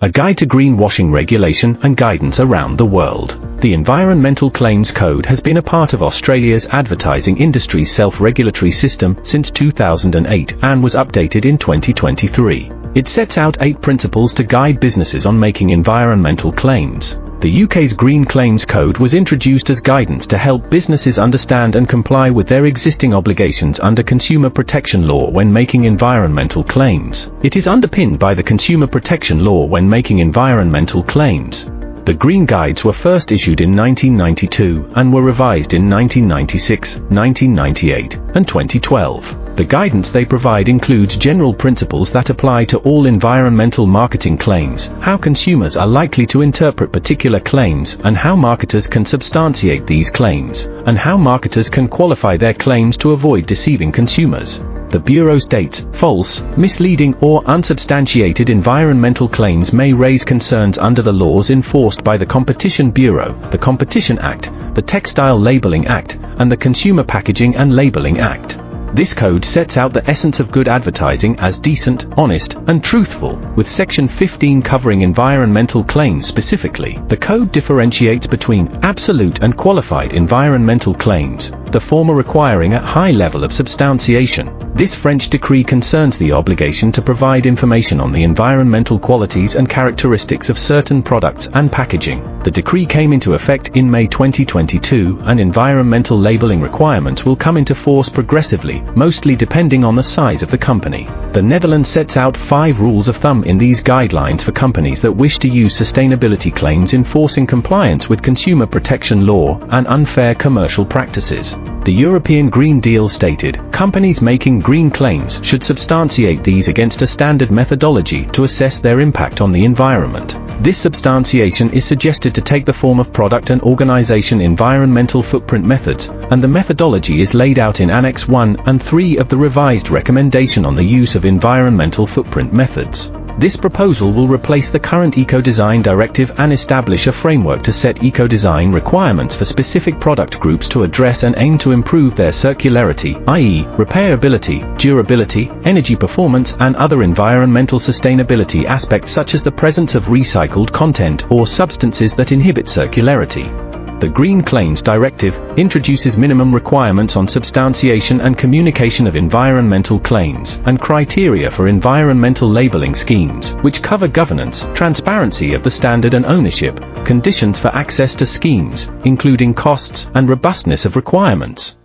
A guide to greenwashing regulation and guidance around the world. The Environmental Claims Code has been a part of Australia's advertising industry's self-regulatory system since 2008 and was updated in 2023. It sets out 8 principles to guide businesses on making environmental claims. The UK's Green Claims Code was introduced as guidance to help businesses understand and comply with their existing obligations under consumer protection law when making environmental claims. It is underpinned by the consumer protection law when making environmental claims. The Green Guides were first issued in 1992 and were revised in 1996, 1998, and 2012. The guidance they provide includes general principles that apply to all environmental marketing claims, how consumers are likely to interpret particular claims and how marketers can substantiate these claims, and how marketers can qualify their claims to avoid deceiving consumers. The Bureau states, false, misleading or unsubstantiated environmental claims may raise concerns under the laws enforced by the Competition Bureau, the Competition Act, the Textile Labelling Act, and the Consumer Packaging and Labelling Act. This code sets out the essence of good advertising as decent, honest, and truthful, with Section 15 covering environmental claims specifically. The code differentiates between absolute and qualified environmental claims, the former requiring a high level of substantiation. This French decree concerns the obligation to provide information on the environmental qualities and characteristics of certain products and packaging. The decree came into effect in May 2022, and environmental labeling requirements will come into force progressively, mostly depending on the size of the company. The Netherlands sets out 5 rules of thumb in these guidelines for companies that wish to use sustainability claims enforcing compliance with consumer protection law and unfair commercial practices. The European Green Deal stated, companies making green claims should substantiate these against a standard methodology to assess their impact on the environment. This substantiation is suggested to take the form of product and organization environmental footprint methods, and the methodology is laid out in Annex 1 and 3 of the revised recommendation on the use of environmental footprint methods. This proposal will replace the current Eco-Design Directive and establish a framework to set eco-design requirements for specific product groups to address and aim to improve their circularity, i.e., repairability, durability, energy performance, and other environmental sustainability aspects such as the presence of recycled content or substances that inhibit circularity. The Green Claims Directive introduces minimum requirements on substantiation and communication of environmental claims, and criteria for environmental labeling schemes, which cover governance, transparency of the standard and ownership, conditions for access to schemes, including costs, and robustness of requirements.